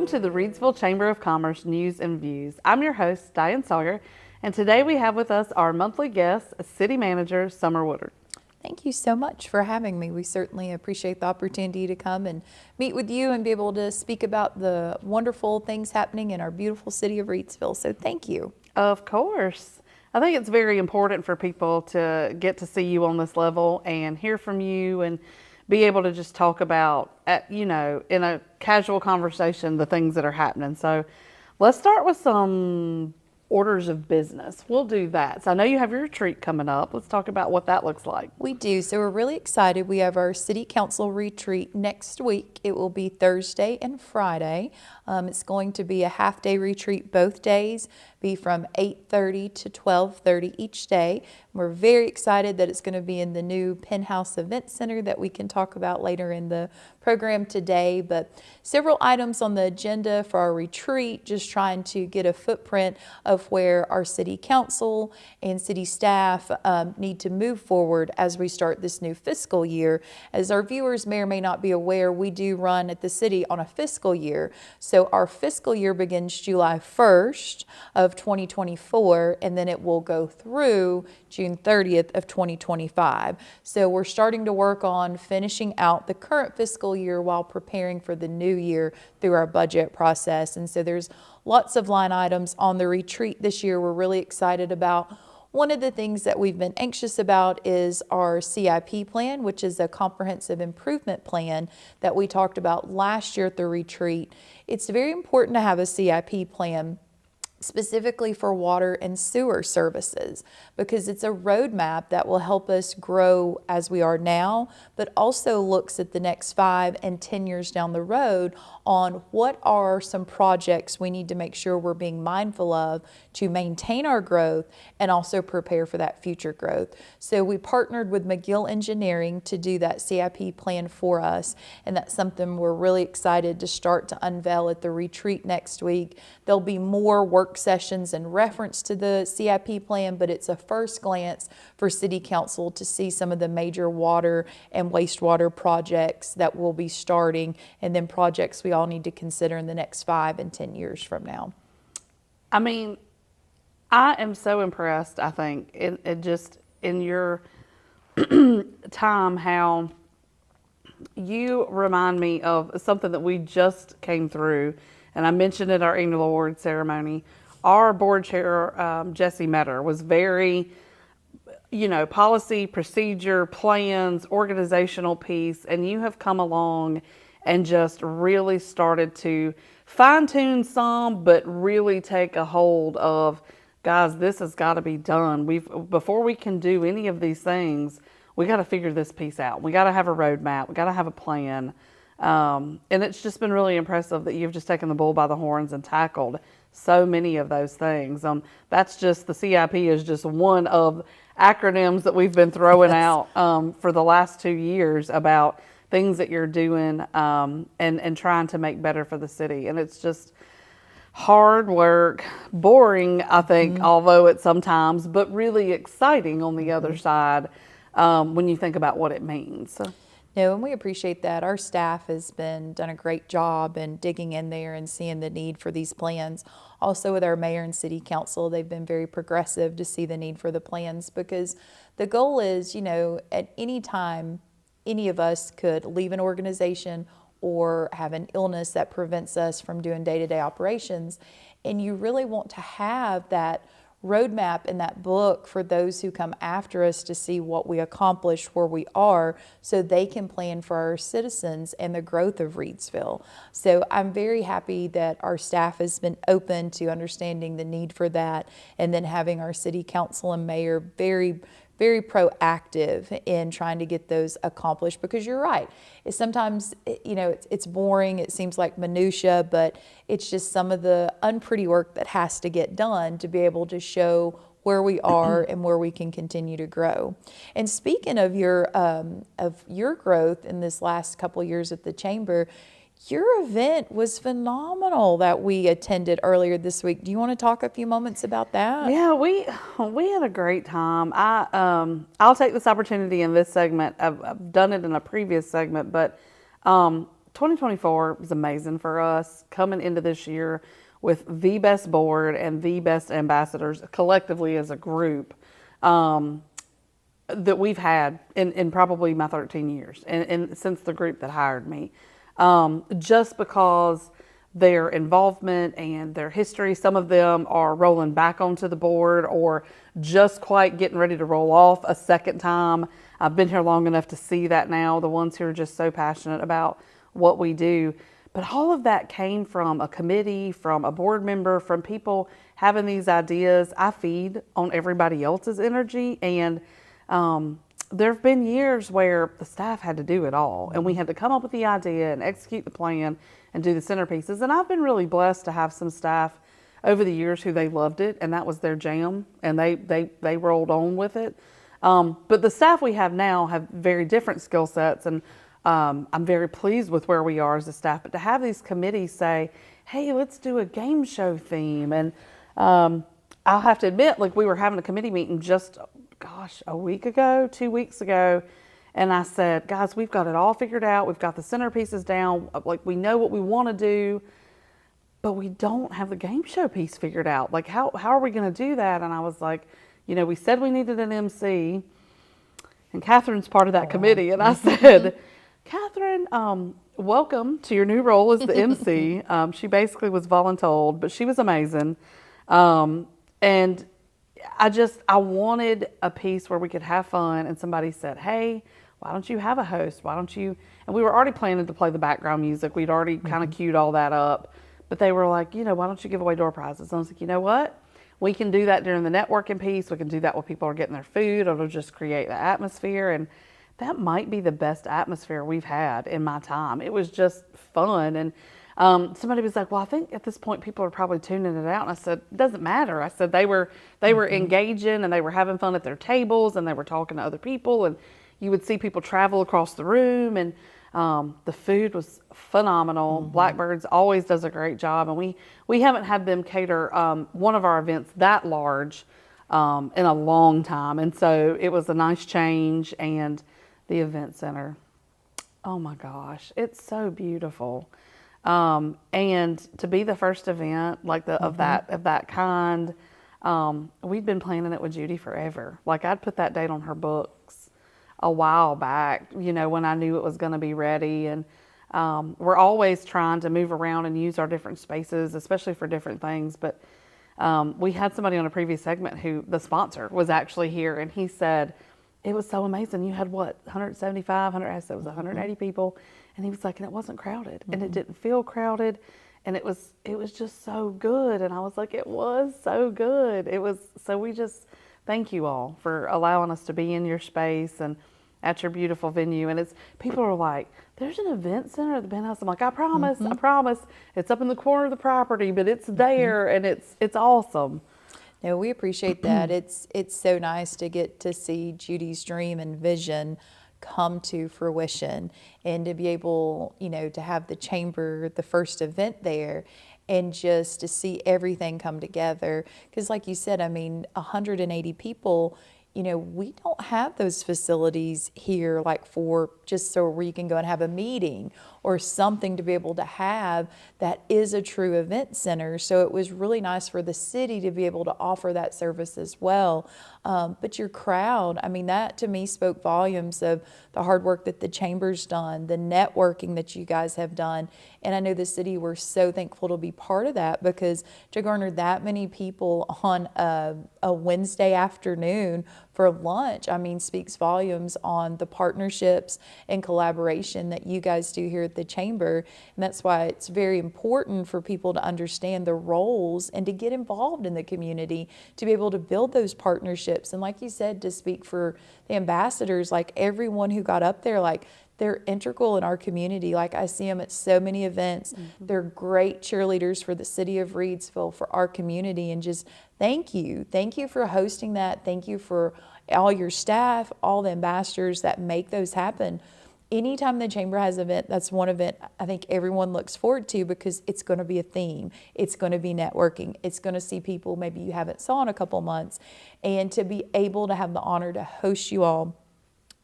Welcome to the Reidsville Chamber of Commerce News and Views. I'm your host, Diane Sawyer, and today we have with us our monthly guest, City Manager Summer Woodard. Thank you so much for having me. We certainly appreciate the opportunity to come and meet with you and be able to speak about the wonderful things happening in our beautiful city of Reidsville. So thank you. Of course. I think it's very important for people to get to see you on this level and hear from you and be able to just talk about, in a casual conversation, the things that are happening. So let's start with some orders of business. We'll do that. So I know you have your retreat coming up. Let's talk about what that looks like. We do. So we're really excited. We have our City Council retreat next week. It will be Thursday and Friday. It's going to be a half-day retreat both days, be from 8:30 to 12:30 each day. We're very excited that it's going to be in the new Penthouse Event Center that we can talk about later in the program today. But several items on the agenda for our retreat, just trying to get a footprint of where our city council and city staff need to move forward as we start this new fiscal year. As our viewers may or may not be aware, we do run at the city on a fiscal year. So our fiscal year begins July 1st of 2024, and then it will go through June 30th of 2025. So we're starting to work on finishing out the current fiscal year while preparing for the new year through our budget process. And so there's lots of line items on the retreat this year we're really excited about. One of the things that we've been anxious about is our CIP plan, which is a comprehensive improvement plan that we talked about last year at the retreat. It's very important to have a CIP plan specifically for water and sewer services, because it's a roadmap that will help us grow as we are now, but also looks at the next 5 and 10 years down the road on what are some projects we need to make sure we're being mindful of to maintain our growth and also prepare for that future growth. So we partnered with McGill Engineering to do that CIP plan for us, and that's something we're really excited to start to unveil at the retreat next week. There'll be more work sessions in reference to the CIP plan, but it's a first glance for City Council to see some of the major water and wastewater projects that we'll be starting, and then projects we all need to consider in the next 5 and 10 years from now. I mean, I am so impressed, I think, in your time, how you remind me of something that we just came through, and I mentioned at our annual award ceremony. Our board chair, Jesse Metter, was very, policy, procedure, plans, organizational piece, and you have come along and just really started to fine-tune some, but really take a hold of, guys, this has got to be done. Before we can do any of these things, we got to figure this piece out. We got to have a roadmap. We got to have a plan. And it's just been really impressive that you've just taken the bull by the horns and tackled so many of those things. That's just, the CIP is just one of acronyms that we've been throwing out for the last 2 years about things that you're doing and trying to make better for the city. And it's just hard work, boring, I think, although it's sometimes, but really exciting on the other side when you think about what it means. No, and we appreciate that. Our staff has done a great job in digging in there and seeing the need for these plans. Also with our mayor and city council, they've been very progressive to see the need for the plans, because the goal is, at any time, any of us could leave an organization or have an illness that prevents us from doing day-to-day operations. And you really want to have that roadmap in that book for those who come after us to see what we accomplished where we are, so they can plan for our citizens and the growth of Reidsville. So I'm very happy that our staff has been open to understanding the need for that, and then having our city council and mayor very proactive in trying to get those accomplished, because you're right. It's sometimes, it's boring. It seems like minutia, but it's just some of the unpretty work that has to get done to be able to show where we are and where we can continue to grow. And speaking of your growth in this last couple of years at the chamber, your event was phenomenal that we attended earlier this week. Do you want to talk a few moments about that? Yeah, we had a great time. I'll take this opportunity in this segment. I've done it in a previous segment, but 2024 was amazing for us coming into this year with the best board and the best ambassadors collectively as a group that we've had in probably my 13 years and since the group that hired me. Just because their involvement and their history, some of them are rolling back onto the board or just quite getting ready to roll off a second time. I've been here long enough to see that now, the ones who are just so passionate about what we do. But all of that came from a committee, from a board member, from people having these ideas. I feed on everybody else's energy, and there have been years where the staff had to do it all, and we had to come up with the idea and execute the plan and do the centerpieces. And I've been really blessed to have some staff over the years who they loved it, and that was their jam, and they rolled on with it. But the staff we have now have very different skill sets, and I'm very pleased with where we are as a staff. But to have these committees say, hey, let's do a game show theme. And I'll have to admit, like, we were having a committee meeting just, a week ago, 2 weeks ago. And I said, guys, we've got it all figured out. We've got the centerpieces down. Like, we know what we want to do, but we don't have the game show piece figured out. Like, how are we going to do that? And I was like, we said we needed an MC, and Catherine's part of that committee. And I said, Catherine, welcome to your new role as the MC. She basically was voluntold, but she was amazing. And I wanted a piece where we could have fun, and somebody said, hey, why don't you have a host? Why don't you? And we were already planning to play the background music. We'd already kind of queued all that up, but they were like, why don't you give away door prizes? And I was like, you know what? We can do that during the networking piece. We can do that while people are getting their food. It'll just create the atmosphere. And that might be the best atmosphere we've had in my time. It was just fun. And somebody was like, well, I think at this point people are probably tuning it out. And I said, it doesn't matter. I said, they were engaging, and they were having fun at their tables, and they were talking to other people, and you would see people travel across the room, and the food was phenomenal. Blackbird's always does a great job, and we haven't had them cater one of our events that large in a long time. And so it was a nice change. And the event center, oh my gosh, it's so beautiful. And to be the first event like of that kind, we'd been planning it with Judy forever. Like, I'd put that date on her books a while back, when I knew it was going to be ready. And we're always trying to move around and use our different spaces, especially for different things. But we had somebody on a previous segment who the sponsor was actually here, and he said, it was so amazing. You had what, 175, I said it was 180 people. And he was like, and it wasn't crowded, and it didn't feel crowded. And it was just so good. And I was like, it was so good. So we just thank you all for allowing us to be in your space and at your beautiful venue. And people are like, there's an event center at the penthouse. I'm like, I promise. It's up in the corner of the property, but it's there, and it's awesome. No, we appreciate that. It's so nice to get to see Judy's dream and vision come to fruition, and to be able, to have the chamber, the first event there, and just to see everything come together. Because like you said, 180 people, we don't have those facilities here, like for just so where you can go and have a meeting or something to be able to have that is a true event center. So it was really nice for the city to be able to offer that service as well. But your crowd, that to me spoke volumes of the hard work that the chamber's done, the networking that you guys have done. And I know the city, we're so thankful to be part of that, because to garner that many people on a Wednesday afternoon for lunch, speaks volumes on the partnerships and collaboration that you guys do here at the chamber. And that's why it's very important for people to understand the roles and to get involved in the community, to be able to build those partnerships. And like you said, to speak for the ambassadors, like everyone who got up there, like, they're integral in our community. Like, I see them at so many events. They're great cheerleaders for the city of Reidsville, for our community. And just thank you. Thank you for hosting that. Thank you for all your staff, all the ambassadors that make those happen. Anytime the chamber has an event, that's one event I think everyone looks forward to, because it's going to be a theme. It's going to be networking. It's going to see people maybe you haven't saw in a couple months. And to be able to have the honor to host you all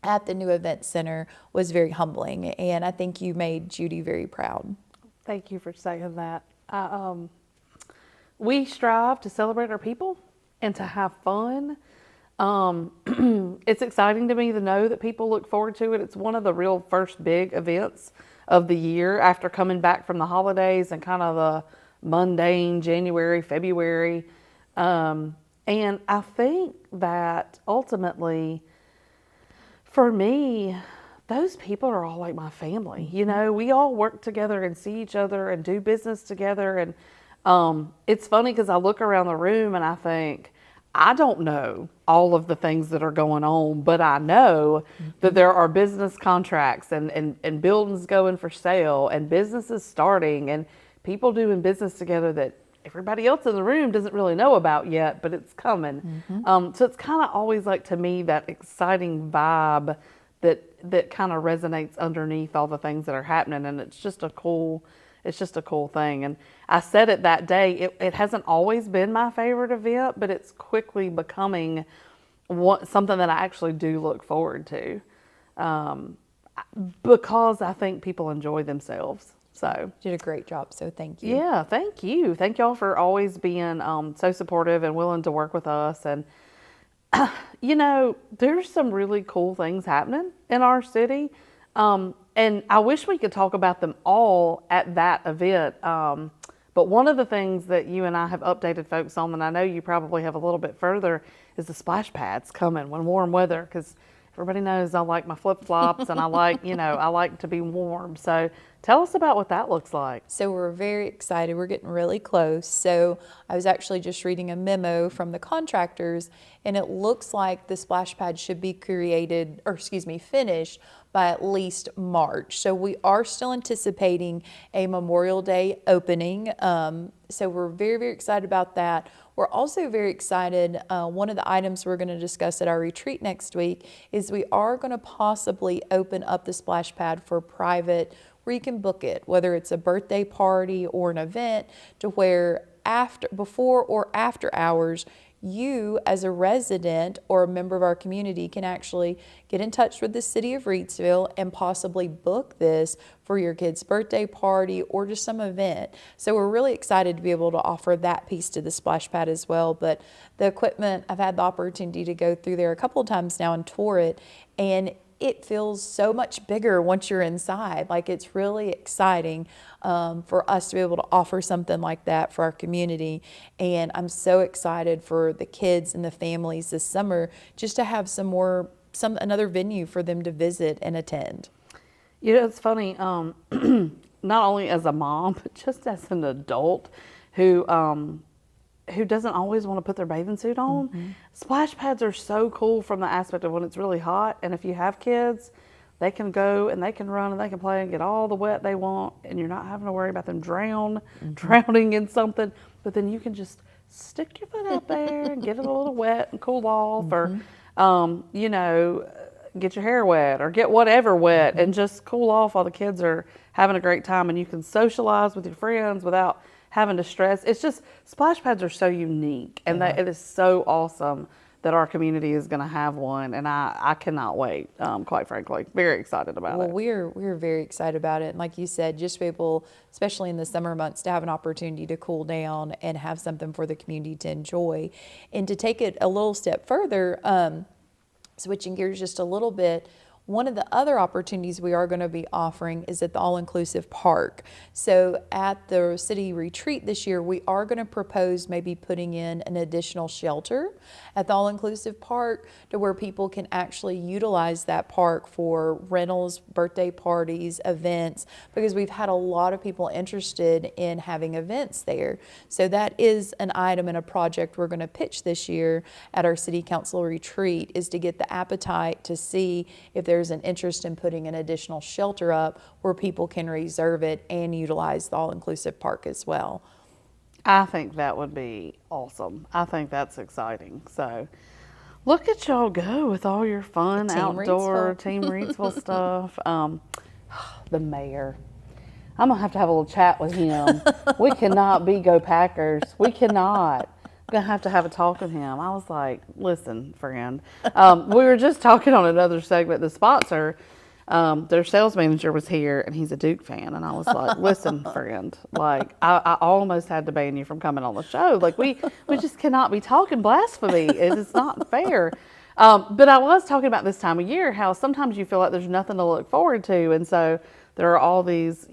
at the new event center was very humbling, and I think you made Judy very proud. Thank you for saying that. We strive to celebrate our people and to have fun. It's exciting to me to know that people look forward to it. It's one of the real first big events of the year after coming back from the holidays and kind of the mundane January, February. And I think that ultimately, for me, those people are all like my family. You know, we all work together and see each other and do business together. And it's funny because I look around the room and I think, I don't know all of the things that are going on, but I know that there are business contracts and buildings going for sale and businesses starting and people doing business together that everybody else in the room doesn't really know about yet, but it's coming. So it's kind of always like, to me, that exciting vibe that kind of resonates underneath all the things that are happening. And it's just a cool thing. And I said it that day, it hasn't always been my favorite event, but it's quickly becoming something that I actually do look forward to, because I think people enjoy themselves. So You did a great job, so thank you. yeah, thank you. Thank y'all for always being so supportive and willing to work with us. And you know, there's some really cool things happening in our city. And I wish we could talk about them all at that event. But one of the things that you and I have updated folks on, and I know you probably have a little bit further, is the splash pads coming when warm weather, because everybody knows I like my flip-flops and I like, I like to be warm. So tell us about what that looks like. So we're very excited. We're getting really close. So I was actually just reading a memo from the contractors, and it looks like the splash pad should be finished by at least March. So we are still anticipating a Memorial Day opening. So we're very, very excited about that. We're also very excited. One of the items we're going to discuss at our retreat next week is we are going to possibly open up the splash pad for private, where you can book it, whether it's a birthday party or an event, to where before or after hours, you as a resident or a member of our community can actually get in touch with the city of Reidsville and possibly book this for your kid's birthday party or just some event. So we're really excited to be able to offer that piece to the splash pad as well. But the equipment, I've had the opportunity to go through there a couple of times now and tour it, and it feels so much bigger once you're inside. Like, it's really exciting for us to be able to offer something like that for our community. And I'm so excited for the kids and the families this summer just to have another venue for them to visit and attend. You know, it's funny, not only as a mom, but just as an adult who doesn't always want to put their bathing suit on. Splash pads are so cool from the aspect of when it's really hot, and if you have kids, they can go and they can run and they can play and get all the wet they want, and you're not having to worry about them drowning in something. But then you can just stick your foot out there and get it a little wet and cool off, or get your hair wet or get whatever wet and just cool off while the kids are having a great time, and you can socialize with your friends without having to stress. It's just, splash pads are so unique, and that it is so awesome that our community is going to have one, and I cannot wait, quite frankly. Very excited about it. Well, we're very excited about it. And like you said, just be able, especially in the summer months, to have an opportunity to cool down and have something for the community to enjoy. And to take it a little step further, switching gears just a little bit, one of the other opportunities we are going to be offering is at the all-inclusive park. So at the city retreat this year, we are going to propose maybe putting in an additional shelter at the all-inclusive park, to where people can actually utilize that park for rentals, birthday parties, events, because we've had a lot of people interested in having events there. So that is an item and a project we're going to pitch this year at our city council retreat, is to get the appetite to see if there's an interest in putting an additional shelter up where people can reserve it and utilize the all-inclusive park as well. I think that would be awesome. I think that's exciting. So look at y'all go with all your fun outdoor Team Reidsville stuff. The mayor, I'm gonna have to have a little chat with him. We cannot be Go Packers. We cannot. gonna have to have a talk with him. I was like, listen, friend. We were just talking on another segment. The sponsor, their sales manager was here, and he's a Duke fan. And I was like, listen, friend, like I almost had to ban you from coming on the show. Like we just cannot be talking blasphemy. It is not fair. But I was talking about this time of year, how sometimes you feel like there's nothing to look forward to, and so there are all these,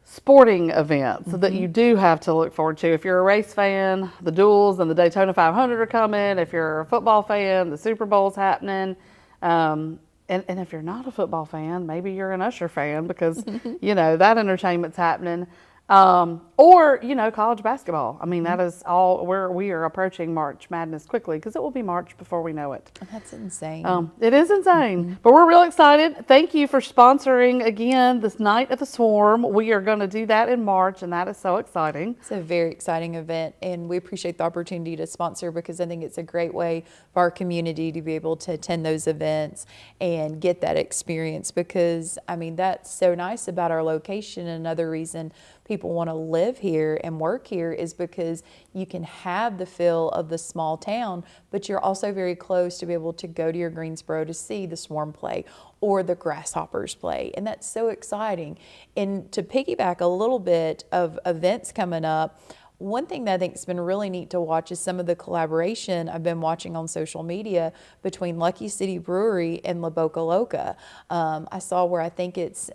sporting events that you do have to look forward to. If you're a race fan, the duels and the Daytona 500 are coming. If you're a football fan, the Super Bowl's happening. And if you're not a football fan, maybe you're an Usher fan because, that entertainment's happening. Or, college basketball. I mean, that is all where we are approaching March Madness quickly because it will be March before we know it. That's insane. It is insane, but we're real excited. Thank you for sponsoring again this Night of the Swarm. We are going to do that in March, and that is so exciting. It's a very exciting event, and we appreciate the opportunity to sponsor because I think it's a great way for our community to be able to attend those events and get that experience because, I mean, that's so nice about our location. Another reason people want to live here and work here is because you can have the feel of the small town, but you're also very close to be able to go to your Greensboro to see the Swarm play or the Grasshoppers play. And that's so exciting. And to piggyback a little bit of events coming up, one thing that I think has been really neat to watch is some of the collaboration I've been watching on social media between Lucky City Brewery and La Boca Loca. I saw where I think it's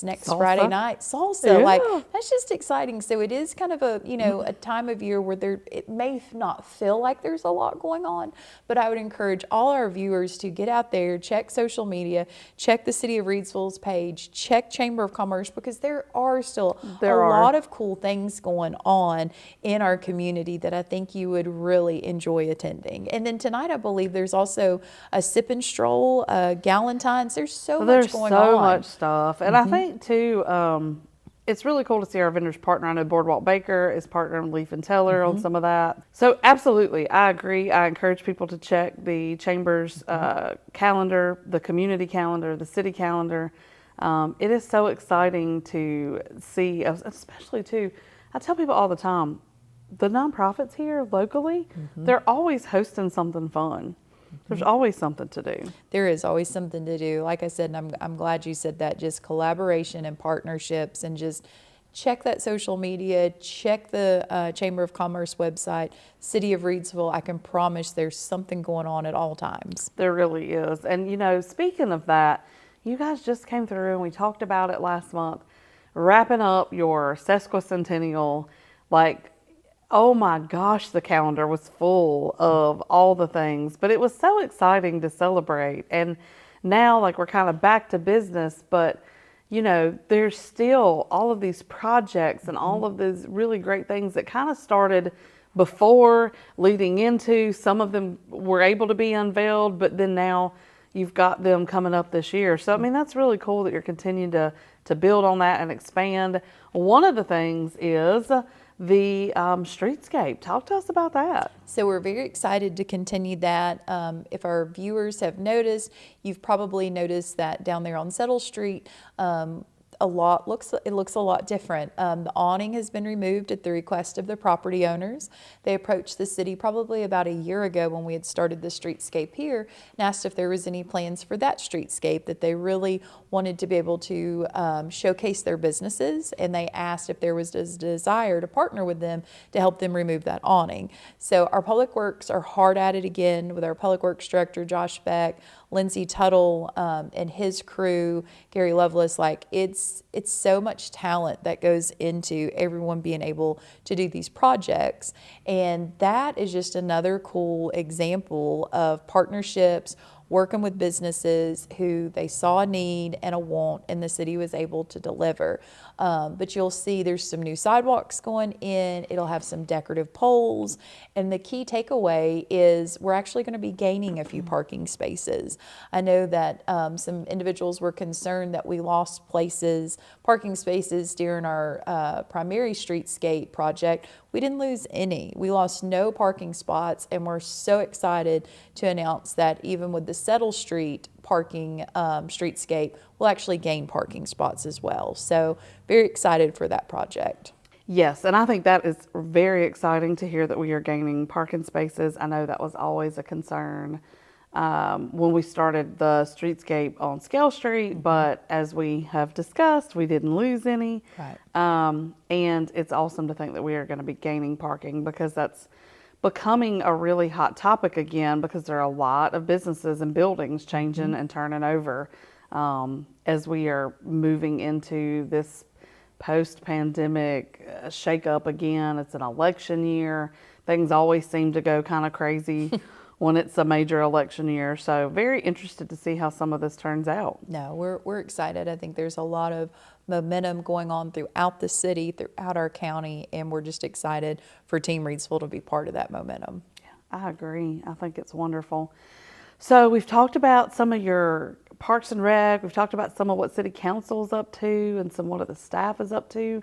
next Salsa? Friday night, salsa. Yeah. Like that's just exciting. So it is kind of a a time of year where it may not feel like there's a lot going on, but I would encourage all our viewers to get out there, check social media, check the City of Reidsville's page, check Chamber of Commerce because there are still a lot of cool things going on in our community that I think you would really enjoy attending. And then tonight, I believe there's also a sip and stroll, Galentine's. There's so much going on. There's so much stuff. And I think, too, it's really cool to see our vendors partner. I know Boardwalk Baker is partnering with Leaf and Teller on some of that. So absolutely, I agree. I encourage people to check the Chamber's calendar, the community calendar, the city calendar. It is so exciting to see, especially, too, I tell people all the time, the nonprofits here locally, they're always hosting something fun. There's always something to do. There is always something to do. Like I said, and I'm glad you said that, just collaboration and partnerships, and just check that social media, check the Chamber of Commerce website, City of Reidsville. I can promise there's something going on at all times. There really is. And, speaking of that, you guys just came through and we talked about it last month. Wrapping up your sesquicentennial, oh my gosh, the calendar was full of all the things, but it was so exciting to celebrate. And now, we're kind of back to business, but, there's still all of these projects and all of these really great things that kind of started before, leading into. Some of them were able to be unveiled, but then now you've got them coming up this year. So, I mean, that's really cool that you're continuing to build on that and expand. One of the things is the streetscape. Talk to us about that. So we're very excited to continue that. If our viewers have noticed, you've probably noticed that down there on Settle Street, it looks a lot different. The awning has been removed at the request of the property owners. They approached the city probably about a year ago when we had started the streetscape here and asked if there was any plans for that streetscape, that they really wanted to be able to showcase their businesses, and they asked if there was a desire to partner with them to help them remove that awning. So our Public Works are hard at it again with our Public Works Director, Josh Beck, Lindsay Tuttle, and his crew, Gary Lovelace. It's so much talent that goes into everyone being able to do these projects. And that is just another cool example of partnerships, working with businesses who they saw a need and a want, and the city was able to deliver. But you'll see there's some new sidewalks going in. It'll have some decorative poles. And the key takeaway is we're actually going to be gaining a few parking spaces. I know that some individuals were concerned that we lost parking spaces during our primary streetscape project. We didn't lose any. We lost no parking spots, and we're so excited to announce that even with the Settle Street parking streetscape, we'll actually gain parking spots as well. So very excited for that project. Yes, and I think that is very exciting to hear that we are gaining parking spaces. I know that was always a concern when we started the streetscape on Scale Street, but as we have discussed, we didn't lose any. Right. And it's awesome to think that we are going to be gaining parking because that's becoming a really hot topic again because there are a lot of businesses and buildings changing and turning over as we are moving into this post-pandemic shake-up again. It's an election year. Things always seem to go kind of crazy when it's a major election year. So very interested to see how some of this turns out. No, we're excited. I think there's a lot of momentum going on throughout the city, throughout our county, and we're just excited for Team Reidsville to be part of that momentum. I agree. I think it's wonderful. So we've talked about some of your Parks and Rec. We've talked about some of what City Council is up to and some what the staff is up to.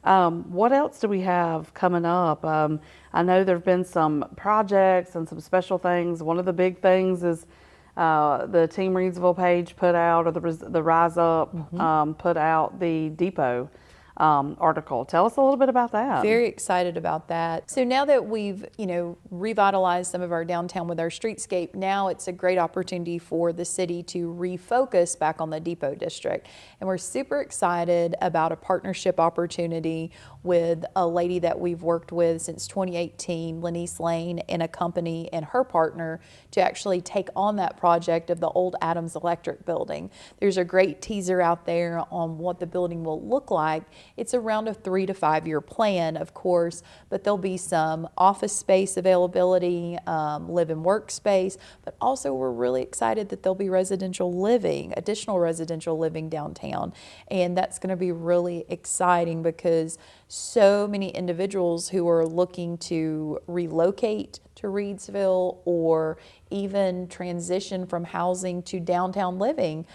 What else do we have coming up? I know there have been some projects and some special things. One of the big things is the Team Reidsville page put out, or the Rise Up put out the depot article. Tell us a little bit about that. Very excited about that. So now that we've, revitalized some of our downtown with our streetscape, now it's a great opportunity for the city to refocus back on the depot district. And we're super excited about a partnership opportunity with a lady that we've worked with since 2018, Lenice Lane, and a company and her partner to actually take on that project of the old Adams Electric building. There's a great teaser out there on what the building will look like. It's around a 3 to 5 year plan, of course, but there'll be some office space availability, live and work space, but also we're really excited that there'll be residential living, additional residential living downtown. And that's going to be really exciting because so many individuals who are looking to relocate to Reidsville or even transition from housing to downtown living,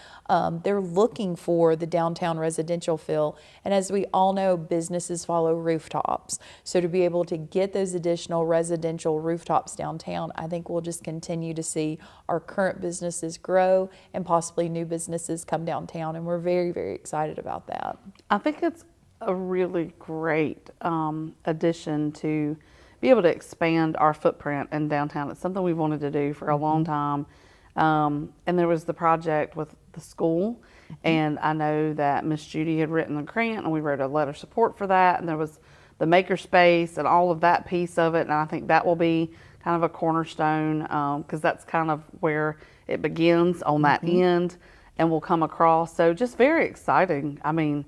they're looking for the downtown residential feel. And as we all know, businesses follow rooftops. So to be able to get those additional residential rooftops downtown, I think we'll just continue to see our current businesses grow and possibly new businesses come downtown. And we're very, very excited about that. I think it's a really great addition to be able to expand our footprint in downtown. It's something we've wanted to do for a long time. And there was the project with the school, and I know that Miss Judy had written a grant and we wrote a letter of support for that, and there was the makerspace and all of that piece of it, and I think that will be kind of a cornerstone because that's kind of where it begins on that end and will come across. So just very exciting. I mean,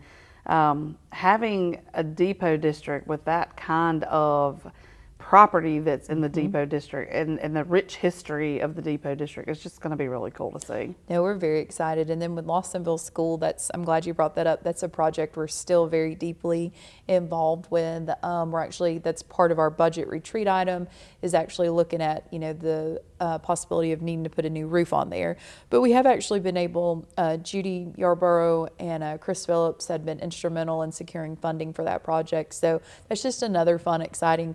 having a depot district with that kind of property that's in the depot district and the rich history of the depot district is just going to be really cool to see. No, we're very excited. And then with Lawsonville School, I'm glad you brought that up. That's a project we're still very deeply involved with. That's part of our budget retreat item, is actually looking at, the possibility of needing to put a new roof on there. But we have actually been able, Judy Yarborough and Chris Phillips had been instrumental in securing funding for that project. So that's just another fun, exciting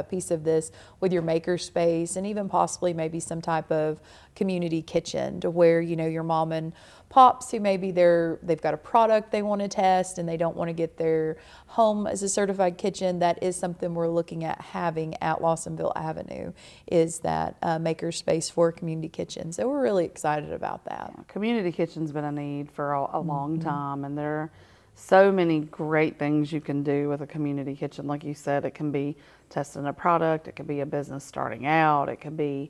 piece of this with your maker space, and even possibly maybe some type of community kitchen to where, your mom and pops who maybe they've got a product they want to test and they don't want to get their home as a certified kitchen. That is something we're looking at having at Lawsonville Avenue, is that maker space for a community kitchen. So we're really excited about that. Community kitchen's been a need for a long time, and there are so many great things you can do with a community kitchen. Like you said, it can be testing a product, it can be a business starting out, it can be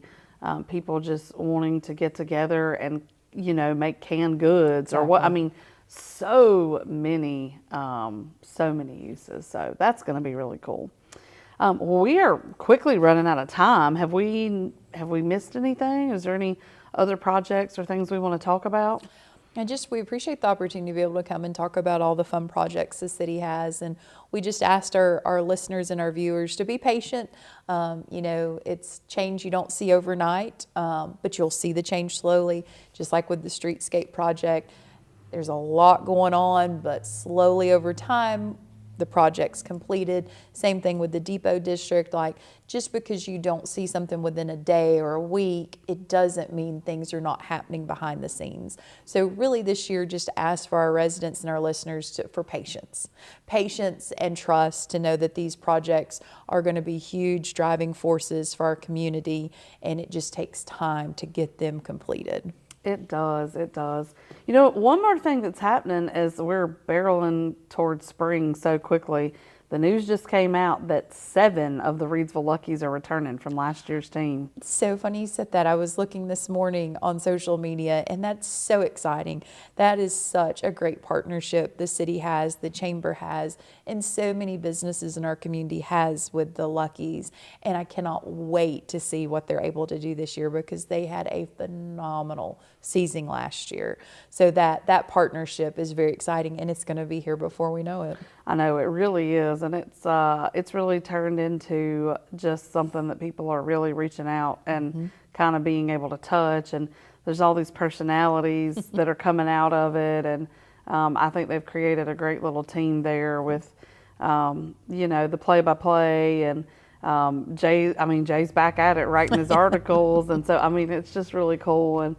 people just wanting to get together and make canned goods or what. I mean, so many uses. So that's going to be really cool. Well, we are quickly running out of time. Have we missed anything? Is there any other projects or things we want to talk about? And we appreciate the opportunity to be able to come and talk about all the fun projects the city has. And we just asked our listeners and our viewers to be patient. It's change you don't see overnight, but you'll see the change slowly, just like with the streetscape project. There's a lot going on, but slowly over time, the projects completed. Same thing with the Depot District. Like, just because you don't see something within a day or a week, it doesn't mean things are not happening behind the scenes. So really this year, just ask for our residents and our listeners for patience and trust to know that these projects are going to be huge driving forces for our community, and it just takes time to get them completed. It does. It does. You know, one more thing that's happening as we're barreling towards spring so quickly. The news just came out that 7 of the Reidsville Luckies are returning from last year's team. It's so funny you said that. I was looking this morning on social media, and that's so exciting. That is such a great partnership the city has, the chamber has, and so many businesses in our community has with the Luckies. And I cannot wait to see what they're able to do this year, because they had a phenomenal season last year. So that partnership is very exciting, and it's going to be here before we know it. I know, it really is, and it's really turned into just something that people are really reaching out and kind of being able to touch, and there's all these personalities that are coming out of it, and I think they've created a great little team there with, you know, the play-by-play, and Jay's back at it writing his articles, and so, I mean, it's just really cool, and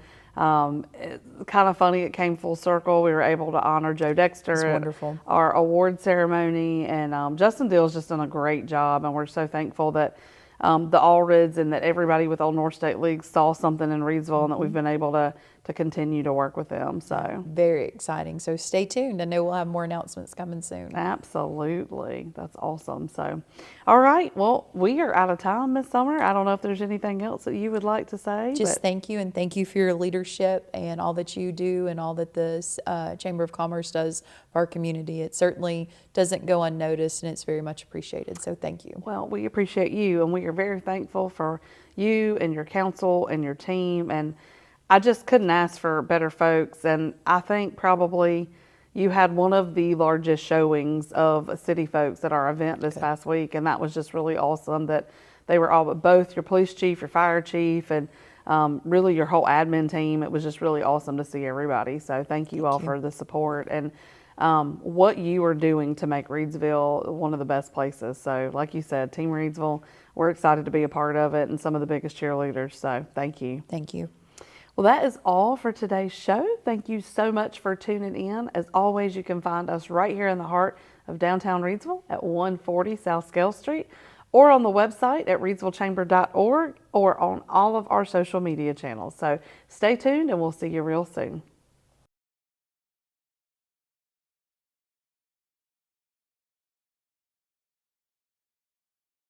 it's kind of funny, it came full circle. We were able to honor Joe Dexter at our award ceremony, and Justin Dill's just done a great job, and we're so thankful that the Allreds and that everybody with Old North State League saw something in Reidsville, and that we've been able to continue to work with them. So very exciting. So stay tuned. I know we'll have more announcements coming soon. Absolutely. That's awesome. So, all right. Well, we are out of time, Miss Summer. I don't know if there's anything else that you would like to say. Just thank you, and thank you for your leadership and all that you do and all that the Chamber of Commerce does for our community. It certainly doesn't go unnoticed, and it's very much appreciated. So thank you. Well, we appreciate you, and we are very thankful for you and your council and your team, and I just couldn't ask for better folks. And I think probably you had one of the largest showings of city folks at our event this past week, and that was just really awesome that they were all, both your police chief, your fire chief, and really your whole admin team. It was just really awesome to see everybody. So thank you all for the support and what you are doing to make Reidsville one of the best places. So like you said, Team Reidsville, we're excited to be a part of it, and some of the biggest cheerleaders. So thank you. Thank you. Well, that is all for today's show. Thank you so much for tuning in. As always, you can find us right here in the heart of downtown Reidsville at 140 South Scale Street, or on the website at reidsvillechamber.org, or on all of our social media channels. So stay tuned, and we'll see you real soon.